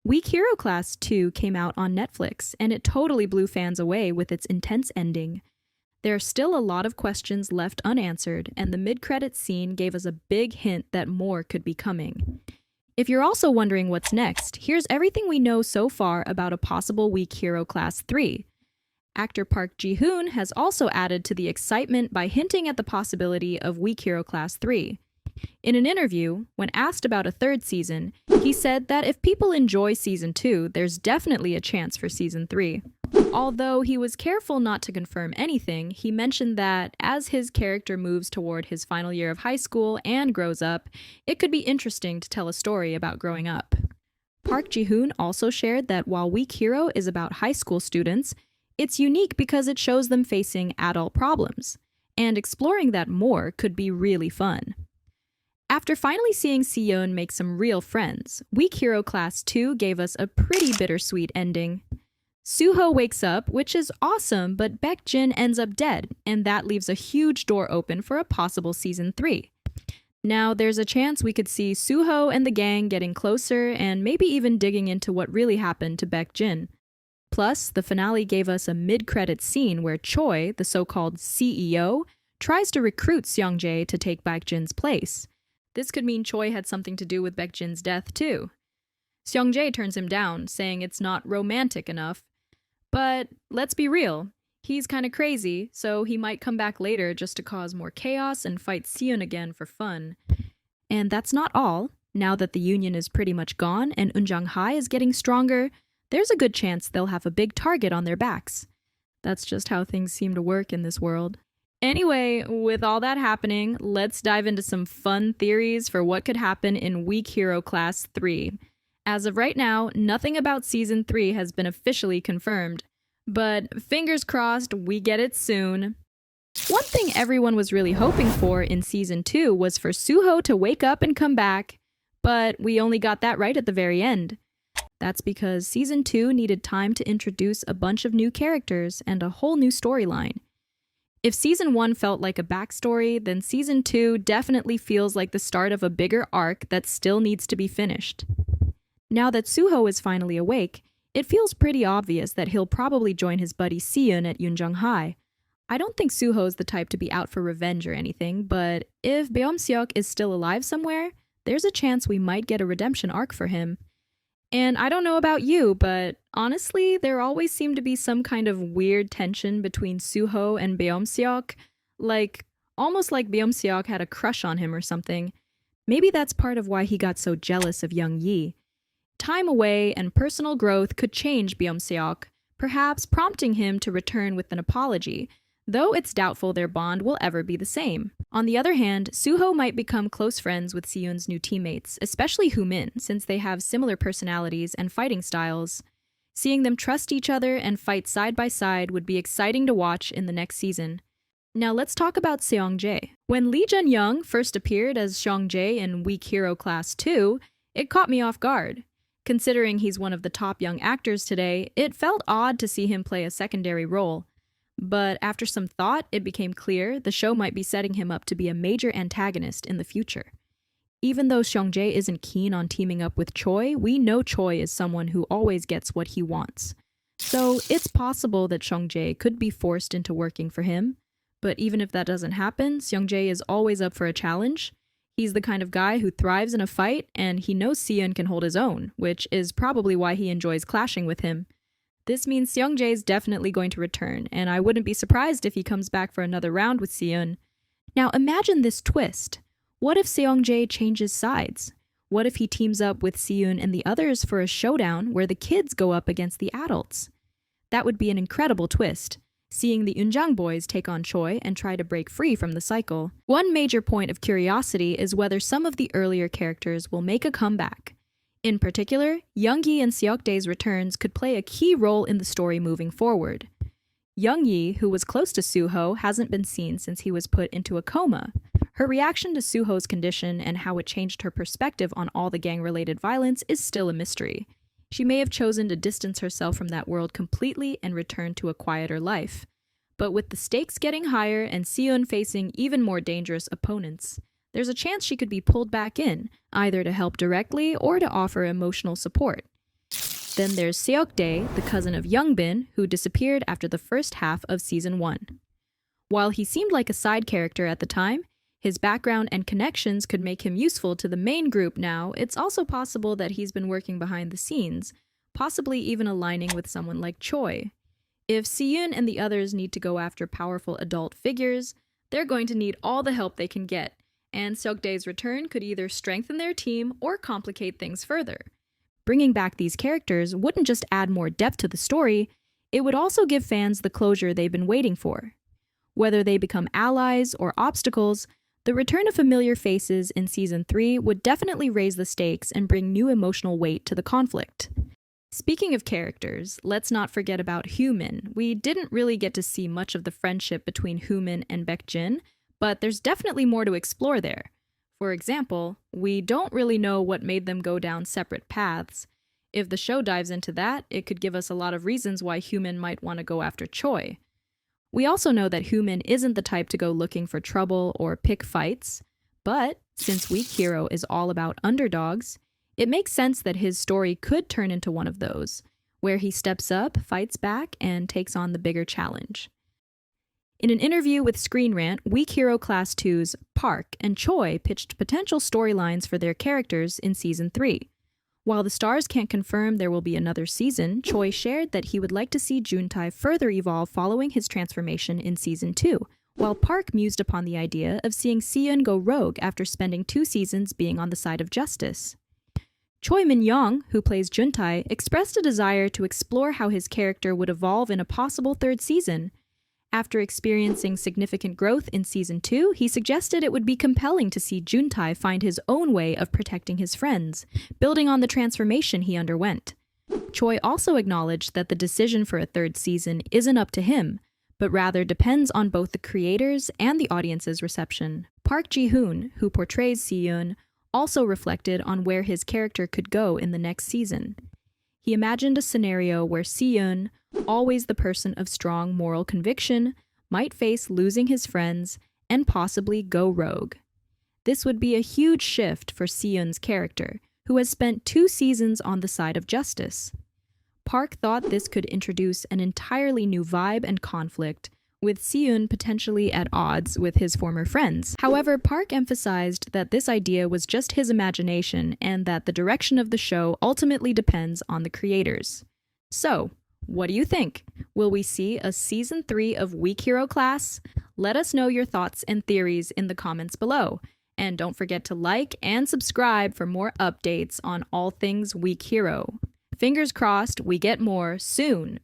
Weak Hero Class 2 came out on Netflix, and it totally blew fans away with its intense ending. There are still a lot of questions left unanswered, and the mid-credits scene gave us a big hint that more could be coming. If you're also wondering what's next, here's everything we know so far about a possible Weak Hero Class 3. Actor Park Ji-hoon has also added to the excitement by hinting at the possibility of Weak Hero Class 3. In an interview, when asked about a third season, he said that if people enjoy Season 2, there's definitely a chance for Season 3. Although he was careful not to confirm anything, he mentioned that as his character moves toward his final year of high school and grows up, it could be interesting to tell a story about growing up. Park Ji-hoon also shared that while Weak Hero is about high school students, it's unique because it shows them facing adult problems, and exploring that more could be really fun. After finally seeing Si-eun make some real friends, Weak Hero Class 2 gave us a pretty bittersweet ending. Soo-ho wakes up, which is awesome, but Baek-jin ends up dead, and that leaves a huge door open for a possible Season 3. Now, there's a chance we could see Soo-ho and the gang getting closer and maybe even digging into what really happened to Baek-jin. Plus, the finale gave us a mid-credits scene where Choi, the so-called CEO, tries to recruit Seong-jae to take Baek-jin's place. This could mean Choi had something to do with Baek-jin's death, too. Seong-jae turns him down, saying it's not romantic enough. But let's be real, he's kinda crazy, so he might come back later just to cause more chaos and fight Si-eun again for fun. And that's not all. Now that the union is pretty much gone and Jung-hae is getting stronger, there's a good chance they'll have a big target on their backs. That's just how things seem to work in this world. Anyway, with all that happening, let's dive into some fun theories for what could happen in Weak Hero Class 3. As of right now, nothing about Season 3 has been officially confirmed, but fingers crossed we get it soon. One thing everyone was really hoping for in Season 2 was for Soo-ho to wake up and come back, but we only got that right at the very end. That's because Season 2 needed time to introduce a bunch of new characters and a whole new storyline. If Season 1 felt like a backstory, then Season 2 definitely feels like the start of a bigger arc that still needs to be finished. Now that Soo-ho is finally awake, it feels pretty obvious that he'll probably join his buddy Si-eun at Jung-hae. I don't think Soo-ho's the type to be out for revenge or anything, but if Beom-seok is still alive somewhere, there's a chance we might get a redemption arc for him. And I don't know about you, but honestly, there always seemed to be some kind of weird tension between Soo-ho and Beom-seok, almost like Beom-seok had a crush on him or something. Maybe that's part of why he got so jealous of Young-yi. Time away and personal growth could change Beom-seok, perhaps prompting him to return with an apology, though it's doubtful their bond will ever be the same. On the other hand, Soo-ho might become close friends with Si-eun's new teammates, especially Hoo-min, since they have similar personalities and fighting styles. Seeing them trust each other and fight side by side would be exciting to watch in the next season. Now let's talk about Seong-jae. When Lee Jun-young first appeared as Seong-jae in Weak Hero Class 2, it caught me off guard. Considering he's one of the top young actors today, it felt odd to see him play a secondary role. But after some thought, it became clear the show might be setting him up to be a major antagonist in the future. Even though Seong-jae isn't keen on teaming up with Choi, we know Choi is someone who always gets what he wants. So it's possible that Seong-jae could be forced into working for him. But even if that doesn't happen, Seong-jae is always up for a challenge. He's the kind of guy who thrives in a fight, and he knows Si-eun can hold his own, which is probably why he enjoys clashing with him. This means Seong-jae is definitely going to return, and I wouldn't be surprised if he comes back for another round with Si-eun. Now imagine this twist. What if Seong-jae changes sides? What if he teams up with Si-eun and the others for a showdown where the kids go up against the adults? That would be an incredible twist, seeing the Eunjang boys take on Choi and try to break free from the cycle. One major point of curiosity is whether some of the earlier characters will make a comeback. In particular, Young-yi and Seok-dae's returns could play a key role in the story moving forward. Young-yi, who was close to Soo-ho, hasn't been seen since he was put into a coma. Her reaction to Soo-ho's condition and how it changed her perspective on all the gang-related violence is still a mystery. She may have chosen to distance herself from that world completely and return to a quieter life. But with the stakes getting higher and Si-eun facing even more dangerous opponents, there's a chance she could be pulled back in, either to help directly or to offer emotional support. Then there's Seok-dae, the cousin of Young-bin, who disappeared after the first half of Season 1. While he seemed like a side character at the time, his background and connections could make him useful to the main group now. It's also possible that he's been working behind the scenes, possibly even aligning with someone like Choi. If Si-eun and the others need to go after powerful adult figures, they're going to need all the help they can get, and Seok-dae's return could either strengthen their team or complicate things further. Bringing back these characters wouldn't just add more depth to the story, it would also give fans the closure they've been waiting for. Whether they become allies or obstacles, the return of familiar faces in Season 3 would definitely raise the stakes and bring new emotional weight to the conflict. Speaking of characters, let's not forget about Hoo-min. We didn't really get to see much of the friendship between Hoo-min and Baek-jin, but there's definitely more to explore there. For example, we don't really know what made them go down separate paths. If the show dives into that, it could give us a lot of reasons why Hoo-min might want to go after Choi. We also know that Hoo-min isn't the type to go looking for trouble or pick fights, but since Weak Hero is all about underdogs, it makes sense that his story could turn into one of those, where he steps up, fights back, and takes on the bigger challenge. In an interview with Screen Rant, Weak Hero Class 2's Park and Choi pitched potential storylines for their characters in Season 3. While the stars can't confirm there will be another season, Choi shared that he would like to see Jun-tae further evolve following his transformation in Season 2, while Park mused upon the idea of seeing Si-eun go rogue after spending 2 seasons being on the side of justice. Choi Min-yeong, who plays Jun-tae, expressed a desire to explore how his character would evolve in a possible 3rd season. After experiencing significant growth in Season 2, he suggested it would be compelling to see Jun-tae find his own way of protecting his friends, building on the transformation he underwent. Choi also acknowledged that the decision for a 3rd season isn't up to him, but rather depends on both the creators and the audience's reception. Park Ji-hoon, who portrays Si-eun, also reflected on where his character could go in the next season. He imagined a scenario where Si-eun, always the person of strong moral conviction, might face losing his friends and possibly go rogue. This would be a huge shift for Si-eun's character, who has spent 2 seasons on the side of justice. Park thought this could introduce an entirely new vibe and conflict, with Si-eun potentially at odds with his former friends. However, Park emphasized that this idea was just his imagination and that the direction of the show ultimately depends on the creators. So, what do you think? Will we see a Season 3 of Weak Hero Class? Let us know your thoughts and theories in the comments below. And don't forget to like and subscribe for more updates on all things Weak Hero. Fingers crossed we get more soon.